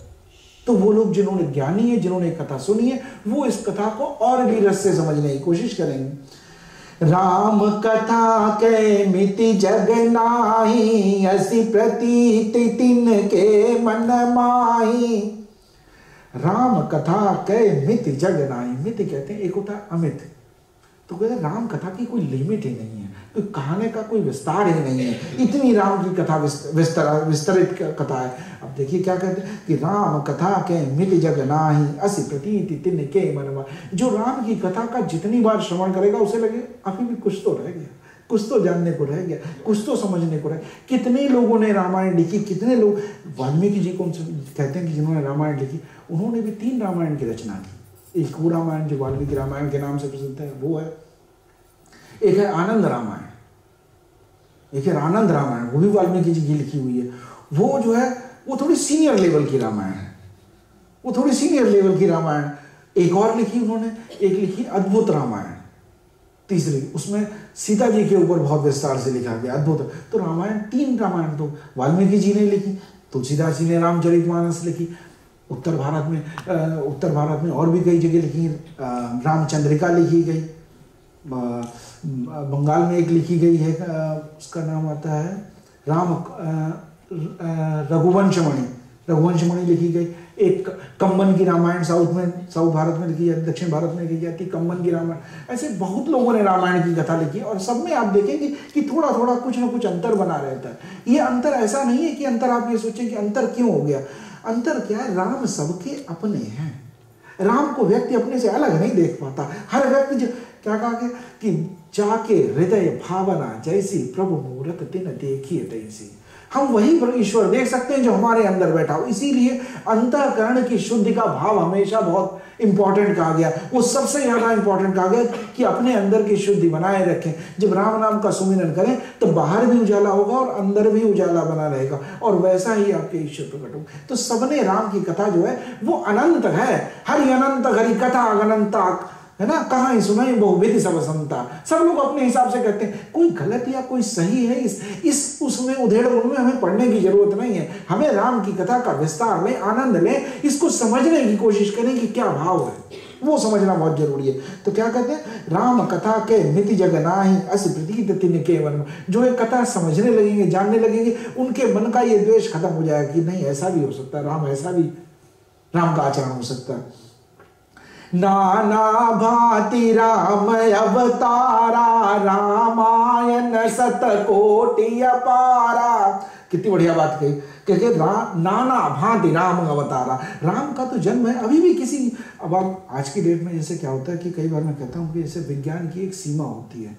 तो वो लोग जिन्होंने ज्ञानी है, जिन्होंने कथा सुनी है, वो इस कथा को और भी रस से समझने की कोशिश करेंगे। राम कथा के मिति जग नाही, असी प्रतीति तिन के मन माही। राम कथा के मिति जग नाही, मिति कहते हैं एक होता है अमित, तो कहते हैं राम कथा की कोई लिमिट ही नहीं है, कोई कहानी का कोई विस्तार ही नहीं है, इतनी राम की कथा विस्तरित कथा है। अब देखिए क्या कहते हैं कि राम कथा के मिति जग नाही, असी प्रतीति तिन के मनवा। जो राम की कथा का जितनी बार श्रवण करेगा उसे लगे अभी भी कुछ तो रह गया, कुछ तो जानने को रह गया, कुछ तो समझने को रह गया। कितने लोगों ने रामायण लिखी, कितने लोग, वाल्मीकि जी को कहते हैं कि जिन्होंने रामायण लिखी, उन्होंने भी 3 रामायण की रचना की। एक वो रामायण जो वाल्मीकि रामायण के नाम से प्रसिद्ध है वो है, एक है आनंद रामायण, एक है आनंद रामायण, वो भी वाल्मीकि जी की लिखी हुई है। वो जो है वो थोड़ी सीनियर लेवल की रामायण है, वो थोड़ी सीनियर लेवल की रामायण। एक और लिखी उन्होंने, एक लिखी अद्भुत रामायण, तीसरी, उसमें सीता जी के ऊपर बहुत विस्तार से लिखा गया, अद्भुत। तो रामायण 3 रामायण तो वाल्मीकि जी ने लिखी, तुलसीदास जी ने रामचरितमानस लिखी, उत्तर भारत में और भी कई जगह लिखी, रामचंद्रिका लिखी गई, बंगाल में एक लिखी गई है, उसका नाम आता है रघुवंशमणि लिखी गई। एक कंबन की रामायण साउथ भारत में लिखी जाती, दक्षिण भारत में लिखी जाती कंबन की रामायण। ऐसे बहुत लोगों ने रामायण की कथा लिखी और सब में आप देखेंगे कि थोड़ा थोड़ा कुछ ना कुछ अंतर बना रहता है। ये अंतर ऐसा नहीं है कि अंतर आप ये सोचें कि अंतर क्यों हो गया। अंतर क्या है, राम सबके अपने हैं। राम को व्यक्ति अपने से अलग नहीं देख पाता। हर व्यक्ति जो क्या कहा कि जाके हृदय भावना जैसी प्रभु मूरत तिन देखिए तैसी। हम वही ईश्वर देख सकते हैं जो हमारे अंदर बैठा हो। इसीलिए अंतःकरण की शुद्धि का भाव हमेशा बहुत इंपॉर्टेंट कहा गया, वो सबसे ज्यादा इंपॉर्टेंट कहा गया कि अपने अंदर की शुद्धि बनाए रखें। जब राम नाम का सुमिरन करें तो बाहर भी उजाला होगा और अंदर भी उजाला बना रहेगा और वैसा ही आपके ईश्वर प्रकट होगा। तो सबने राम की कथा जो है वो अनंत है। हरि अनंत हरि कथा अनंता, है ना, कहाँ ही सुनाई बहुविधि सब संता। सब लोग अपने हिसाब से कहते हैं, कोई गलत या कोई सही है इस उसमें उधेड़ बुन में हमें पढ़ने की जरूरत नहीं है। हमें राम की कथा का विस्तार लें, आनंद लें, इसको समझने की कोशिश करें कि क्या भाव है, वो समझना बहुत जरूरी है। तो क्या कहते हैं, राम कथा के मिति जग नाही, अस प्रतीत तिन के मन। जो एक कथा समझने लगेंगे, जानने लगेंगे, उनके मन का ये द्वेष खत्म हो जाएगा कि नहीं ऐसा भी हो सकता है, राम ऐसा भी, राम का आचरण हो सकता है। नाना भांति राम अवतारा, रामायण शतकोटि अपारा। कितनी बढ़िया बात कही, क्योंकि नाना भांति राम अवतारा। राम का तो जन्म है अभी भी किसी, अब आप आज की डेट में जैसे क्या होता है कि कई बार मैं कहता हूँ कि जैसे विज्ञान की एक सीमा होती है।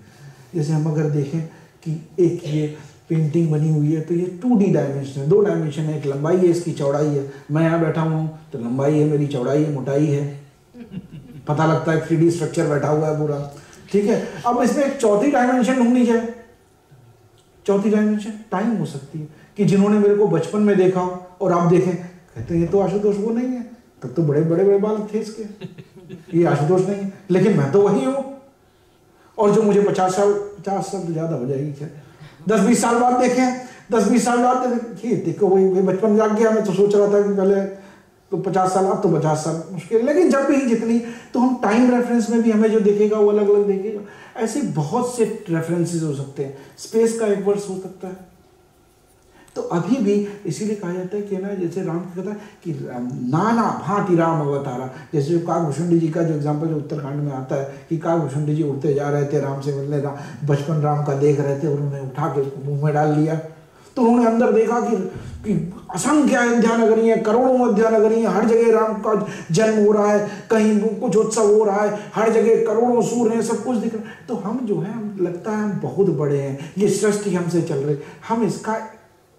जैसे हम अगर देखें कि एक ये पेंटिंग बनी हुई है तो ये 2D डायमेंशन है, 2 डायमेंशन है, एक लंबाई है, इसकी चौड़ाई है। मैं यहाँ बैठा हुआ हूँ तो लंबाई है मेरी, चौड़ाई है, मोटाई है, पता लगता है 3D स्ट्रक्चर बैठा हुआ है पूरा, ठीक है। अब इसमें एक चौथी डायमेंशन ढूंढनी जाए, चौथी डायमेंशन टाइम हो सकती है कि जिन्होंने मेरे को बचपन में देखा और आप देखें कहते हैं ये तो आशुतोष वो नहीं है, तब तो बड़े बड़े बड़े बाल थे इसके, ये आशुतोष नहीं है, लेकिन मैं तो वही हूँ। और जो मुझे 50 साल तो ज्यादा हो जाएगी, क्या 10-20 साल बाद देखें, 10-20 साल बाद देखो वही बचपन जाग गया। मैं तो सोच रहा था कि पहले तो 50 साल, अब तो 50 साल मुश्किल, लेकिन जब भी जितनी, तो हम टाइम रेफरेंस में भी हमें जो देखेगा वो अलग अलग देखेगा। ऐसे बहुत से रेफरेंसेस हो सकते हैं, स्पेस का एक वर्ष हो सकता है। तो अभी भी इसीलिए कहा जाता है कि ना, जैसे राम की कथा कि नाना भांति राम अवतारा। जैसे जो काकभूषुंडी जी का जो एग्जाम्पल जो उत्तराखंड में आता है कि काकभूषुंडी जी उड़ते जा रहे थे राम से मिलने, बचपन राम का देख रहे थे, उन्होंने उठा के मुंह में डाल लिया। तो उन्होंने अंदर देखा कि असंख्य अयोध्या नगरी है, करोड़ों अयोध्या नगरी है, हर जगह राम का जन्म हो रहा है, कहीं कुछ उत्सव हो रहा है, हर जगह करोड़ों सूर्य हैं, सब कुछ दिख रहा है। तो हम जो है, हम लगता है हम बहुत बड़े हैं, ये सृष्टि हमसे चल रही, हम इसका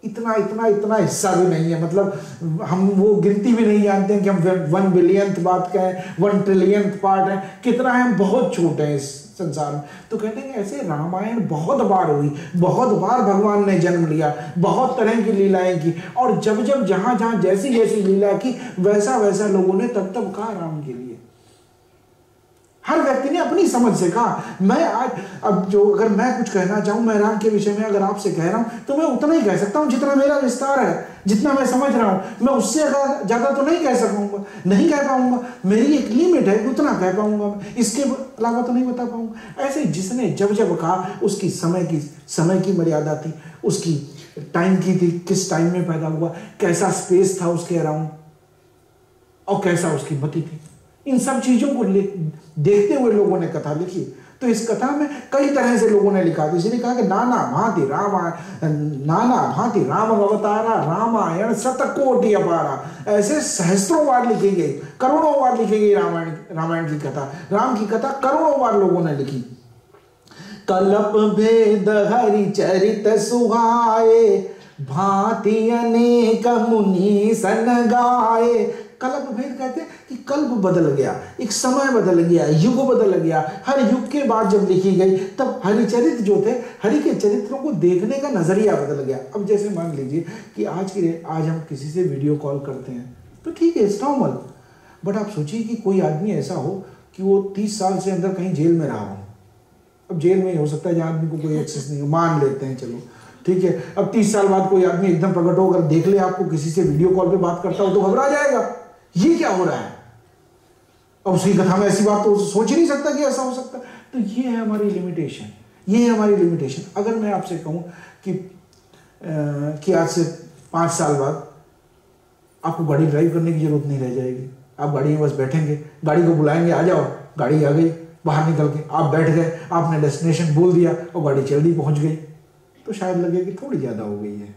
इतना हिस्सा भी नहीं है। मतलब हम वो गिनती भी नहीं जानते हैं कि हम 1 बिलियंथ बात का है, 1 ट्रिलियंथ पार्ट है, कितना है, हम बहुत छोटे हैं इस संसार में। तो कहते हैं ऐसे रामायण बहुत बार हुई, बहुत बार भगवान ने जन्म लिया, बहुत तरह की लीलाएं की, और जब जहां जैसी लीला की, वैसा लोगों ने तब कहा राम के लिए। हर व्यक्ति ने अपनी समझ से कहा। मैं आज अब जो अगर मैं कुछ कहना चाहूं, मैं राम के विषय में अगर आपसे कह रहा हूं, तो मैं उतना ही कह सकता हूं जितना मेरा विस्तार है, जितना मैं समझ रहा हूं। मैं उससे ज्यादा तो नहीं कह सकूंगा, नहीं कह पाऊंगा, मेरी एक लिमिट है, उतना कह पाऊंगा, इसके अलावा तो नहीं बता पाऊंगा। ऐसे जिसने जब कहा, उसकी समय की मर्यादा थी, उसकी टाइम की थी, किस टाइम में पैदा हुआ, कैसा स्पेस था उसके अराउंड, और कैसा उसकी मति थी। इन सब चीजों को देखते हुए लोगों ने कथा लिखी। तो इस कथा में कई तरह से लोगों ने लिखा, तो इसलिए कहा कि नाना भांति राम अवतारा, रामायण शतकोटि अपारा। ऐसे सहस्त्रों बार लिखी गई, करोड़ों बार लिखी गई रामायण की कथा, राम की कथा करोड़ों बार लोगों ने लिखी। कल्प भेद हरि चरित सुहाए, भांति अनेक मुनि सन गाए। कल्प भेद कहते हैं कि कल्प बदल गया, एक समय बदल गया, युग बदल गया। हर युग के बाद जब लिखी गई, तब हरिचरित जो थे, हरि के चरित्रों को देखने का नजरिया बदल गया। अब जैसे मान लीजिए कि आज हम किसी से वीडियो कॉल करते हैं, तो ठीक है, इट्स नॉर्मल। बट आप सोचिए कि कोई आदमी ऐसा हो कि वो 30 साल से अंदर कहीं जेल में रहा हो। अब जेल में ही हो सकता है जहाँ आदमी को कोई एक्सेस नहीं हो, मान लेते हैं, चलो ठीक है। अब 30 साल बाद कोई आदमी एकदम प्रकट होकर देख ले आपको किसी से वीडियो कॉल पे बात करता हो, तो घबरा जाएगा, ये क्या हो रहा है। अब उसकी कथा में ऐसी बात तो सोच ही नहीं सकता कि ऐसा हो सकता। तो ये है हमारी लिमिटेशन, ये है हमारी लिमिटेशन। अगर मैं आपसे कहूं कि आज से 5 साल बाद आपको गाड़ी ड्राइव करने की जरूरत नहीं रह जाएगी, आप गाड़ी में बस बैठेंगे, गाड़ी को बुलाएंगे, आ जाओ, गाड़ी आ गई, बाहर निकल के आप बैठ गए, आपने डेस्टिनेशन बोल दिया और गाड़ी जल्दी पहुंच गई, तो शायद लगे कि थोड़ी ज़्यादा हो गई है,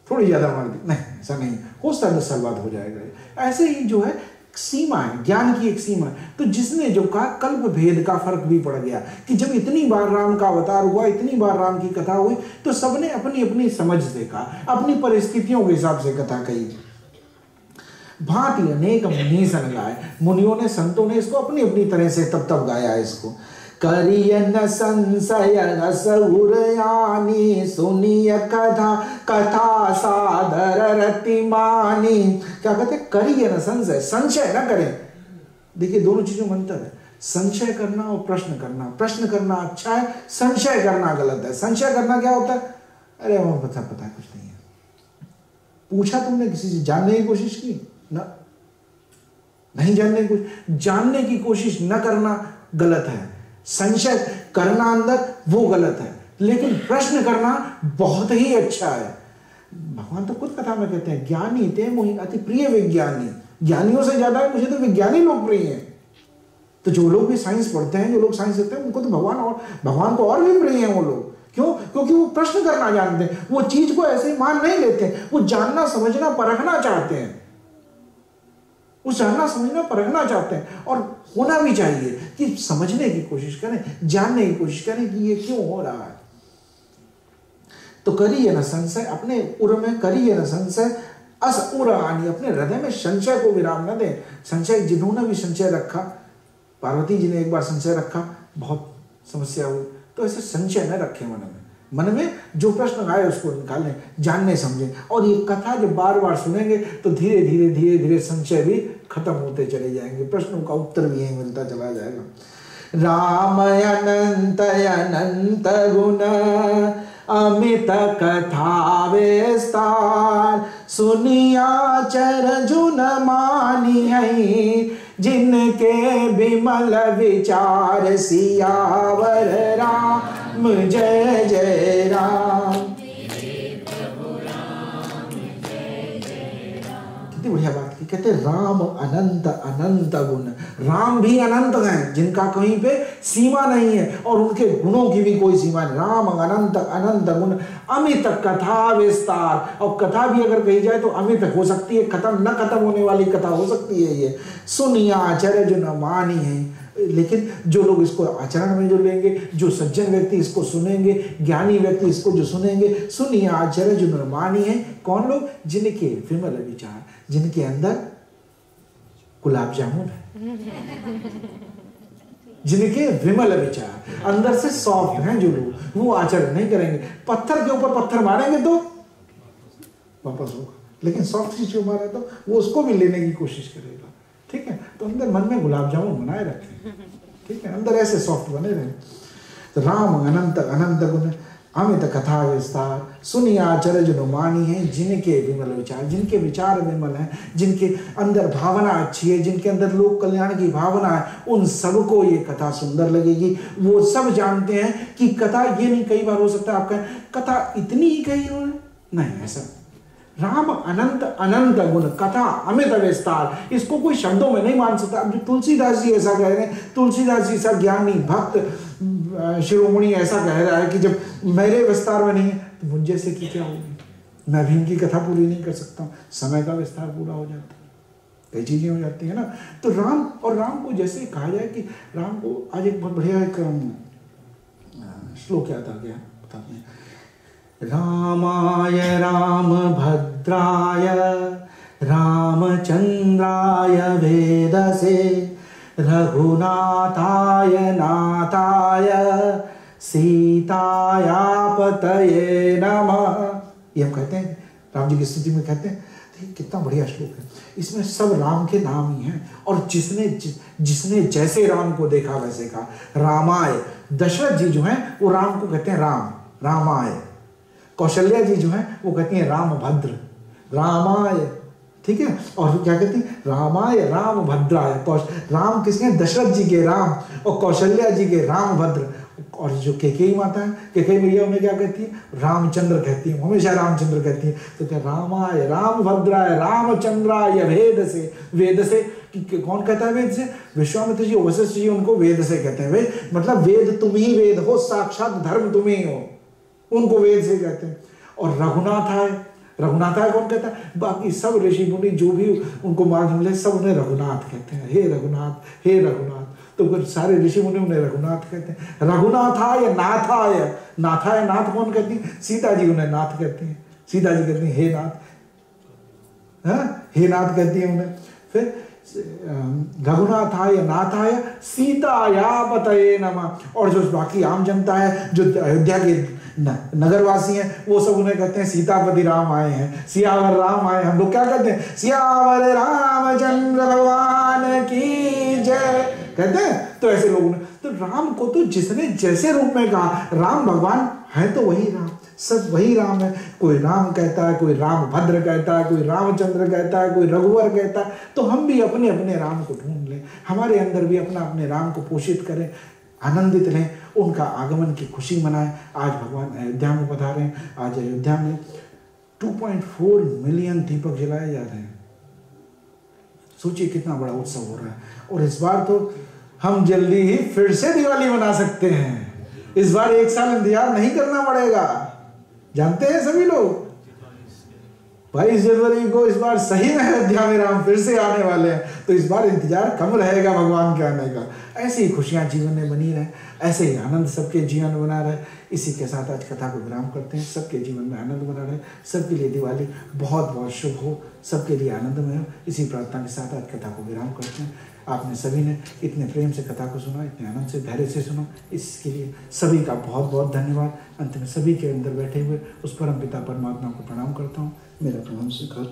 थोड़ी ज़्यादा मार दी। नहीं, ऐसा नहीं हो सकता, 10 साल बाद हो जाएगा। ऐसे ही जो है सीमा है, ज्ञान की एक सीमा है। तो जिसने जो कहा, कल्प भेद का फर्क भी पड़ गया कि जब इतनी बार राम का अवतार हुआ, इतनी बार राम की कथा हुई, तो सबने अपनी अपनी समझ से कहा, अपनी परिस्थितियों के हिसाब से कथा कही। भांति अनेक मुनि सन गाए, मुनियों ने, संतों ने इसको अपनी अपनी तरह से तब गाया इसको। करियन संशय रसउरयानी, सुनिय कथा सादर रतिमानी। क्या कहते हैं? करियन संशय, संशय न करें। देखिए दोनों चीजों में अंतर है, संशय करना और प्रश्न करना। प्रश्न करना अच्छा है, संशय करना गलत है। संशय करना क्या होता है? अरे वो पता है कुछ नहीं है, पूछा तुमने किसी से, जानने की कोशिश की ना, नहीं जानने की कोशिश, जानने की कोशिश न करना गलत है। संशय करना अंदर वो गलत है, लेकिन प्रश्न करना बहुत ही अच्छा है। भगवान तो खुद कथा में कहते हैं, ज्ञानी ते मोहि अति प्रिय विज्ञानी। ज्ञानियों से ज्यादा मुझे तो विज्ञानी लोग प्रिय हैं। तो जो लोग भी साइंस पढ़ते हैं, जो लोग साइंस देखते हैं, उनको तो भगवान को और भी प्रिय हैं वो लोग। क्यों? क्योंकि वो प्रश्न करना जानते हैं, वो चीज को ऐसे ही मान नहीं लेते, वो जानना समझना परखना चाहते हैं, वो जानना समझना परखना चाहते हैं। और होना भी चाहिए कि समझने की कोशिश करें, जानने की कोशिश करें कि ये क्यों हो रहा है। तो करिए न संशय, अपने उर में करिए न संशय, अस उर आनी, अपने हृदय में संशय को विराम न दें। संशय, जिन्होंने भी संशय रखा, पार्वती जी ने एक बार संशय रखा, बहुत समस्या हुई, तो ऐसे संशय न रखें मन में जो प्रश्न आए उसको निकालें, जानने समझें। और ये कथा जब बार बार सुनेंगे तो धीरे धीरे संशय भी खत्म होते चले जाएंगे, प्रश्नों का उत्तर भी यही मिलता चला जाएगा। राम अनंत अनंत गुण अमित कथा विस्तार, सुनिया चरजुन मानियहि, जिनके विमल विचार सियावर राम जय जय राम। कितनी बढ़िया बात की। कहते राम अनंत अनंत गुण, राम भी अनंत हैं जिनका कहीं पे सीमा नहीं है और उनके गुणों की भी कोई सीमा नहीं। राम अनंत अनंत गुण अमित कथा विस्तार, और कथा भी अगर कही जाए तो अमित हो सकती है, खत्म न खत्म होने वाली कथा हो सकती है ये। सुनिया आचर्य जो न मानी है, लेकिन जो लोग इसको आचरण में जो लेंगे, जो सज्जन व्यक्ति इसको सुनेंगे, ज्ञानी व्यक्ति इसको जो सुनेंगे, सुनिए आचर्य जो न मानी है। कौन लोग? जिनके विमल विचार, जिनके अंदर गुलाब जामुन है, जिनके विमल विचार अंदर से सॉफ्ट हैं, जो लोग वो आचरण नहीं करेंगे। पत्थर के ऊपर पत्थर मारेंगे तो वापस होगा, लेकिन सॉफ्ट चीज को मारा तो वो उसको भी लेने की कोशिश करेगा। ठीक है, तो अंदर मन में गुलाब जामुन बनाए रखें, ठीक है, अंदर ऐसे सॉफ्ट बने रहे। तो राम अनंत अनंत गुण अमित कथा विस्तार, सुनिए आचर्य जो मानी है, जिनके विमल विचार, जिनके विचार विमल हैं, जिनके अंदर भावना अच्छी है, जिनके अंदर लोक कल्याण की भावना है, उन सबको ये कथा सुंदर लगेगी। वो सब जानते हैं कि कथा ये नहीं, कई बार हो सकता है आपका कथा इतनी ही कही उन्होंने, नहीं ऐसा। राम अनंत अनंत गुण कथा अमित विस्तार, इसको कोई शब्दों में नहीं मान सकता। अब जो तुलसीदास जी ऐसा कह रहे हैं, तुलसीदास जी सा ज्ञानी भक्त शिरोमणि ऐसा कह रहा है कि जब मेरे विस्तार में नहीं है तो मुझ जैसे की क्या होगी, मैं भी इनकी कथा पूरी नहीं कर सकता हूँ। समय का विस्तार पूरा हो जाता है, कई चीजें हो जाती है ना। तो राम, और राम को जैसे कहा जाए कि राम को, आज एक बहुत बढ़िया एक श्लोक याद आ गया, बताते हैं। रामाय रामभद्राय रामचंद्राय वेदसे, रघुनाथाय नाथाय सीतायापतये नमः। ये हम कहते हैं, राम जी की स्तुति में कहते हैं। कितना बढ़िया श्लोक है, इसमें सब राम के नाम ही हैं। और जिसने जैसे राम को देखा वैसे कहा। रामाय, दशरथ जी जो हैं वो राम को कहते हैं राम, रामाय। कौशल्या जी जो हैं वो कहती हैं रामभद्र, रामाय, ठीक है। और क्या कहती हैं? रामाय रामभद्राय। राम किसके? दशरथ जी के राम, और कौशल्या जी के रामभद्र। और जो कैकेयी माता है, कैकेयी भैया उन्हें क्या कहती है? रामचंद्र कहती है, हमेशा रामचंद्र कहती है। तो क्या रामाय रामभद्राय रामचंद्राय वेद से, वेद से कौन कहता है? वेद से विश्वामित्र जी, वशिष्ठ जी उनको वेद से कहते हैं। वेद मतलब वेद तुम ही वेद हो, साक्षात धर्म तुम ही हो, उनको वेद से कहते हैं। और रघुनाथाय, रघुनाथाय कौन कहता है? बाकी सब ऋषि मुनि जो भी उनको मार्ग मिले सब उन्हें रघुनाथ कहते हैं। हे रघुनाथ, हे रघुनाथ। तो फिर सारे ऋषि मुनि उन्हें रघुनाथ कहते हैं। रघुनाथाय नाथाय, नाथाय नाथ कौन कहती है? सीता जी उन्हें नाथ कहती हैं। सीता जी कहती हैं हे नाथ, हे नाथ कहती है उन्हें। फिर रघुनाथाय नाथाय सीतायापतये नमः। और जो बाकी आम जनता है, जो अयोध्या के नगरवासी हैं, वो सब उन्हें कहते हैं सीतापति राम आए हैं, सियावर राम आए। हम लोग क्या कहते हैं? सियावर रामचंद्र भगवान की जय कहते हैं। तो ऐसे लोग, तो राम को तो जिसने जैसे रूप में कहा, राम भगवान है तो वही राम, सब वही राम है। कोई राम कहता है, कोई रामभद्र कहता है, कोई रामचंद्र कहता है, कोई रघुवर कहता है। तो हम भी अपने अपने राम को ढूंढ लें, हमारे अंदर भी अपना अपने राम को पोषित करें, आनंदित लें, उनका आगमन की खुशी मनाएं। आज भगवान अयोध्या में पधारे हैं। आज अयोध्या में 2.4 मिलियन दीपक जलाए जा रहे हैं। सोचिए कितना बड़ा उत्सव हो रहा है। और इस बार तो हम जल्दी ही फिर से दिवाली मना सकते हैं। इस बार 1 साल इंतजार नहीं करना पड़ेगा। जानते हैं सभी लोग 22 जनवरी को इस बार सही में अयोध्या में राम फिर से आने वाले हैं, तो इस बार इंतजार कम रहेगा भगवान के आने का। ऐसी ही खुशियां जीवन में बनी रहे, ऐसे ही आनंद सबके जीवन में बना रहे। इसी के साथ आज कथा को विराम करते हैं। सबके जीवन में आनंद बना रहे, सबके लिए दिवाली बहुत बहुत शुभ हो, सबके लिए आनंदमय हो। इसी प्रार्थना के साथ आज कथा को विराम करते हैं। आपने सभी ने इतने प्रेम से कथा को सुना, इतने आनंद से धैर्य से सुना, इसके लिए सभी का बहुत बहुत धन्यवाद। अंत में सभी के अंदर बैठे हुए उस परम पिता परमात्मा को प्रणाम करता हूँ। मेरा प्रणाम स्वीकार।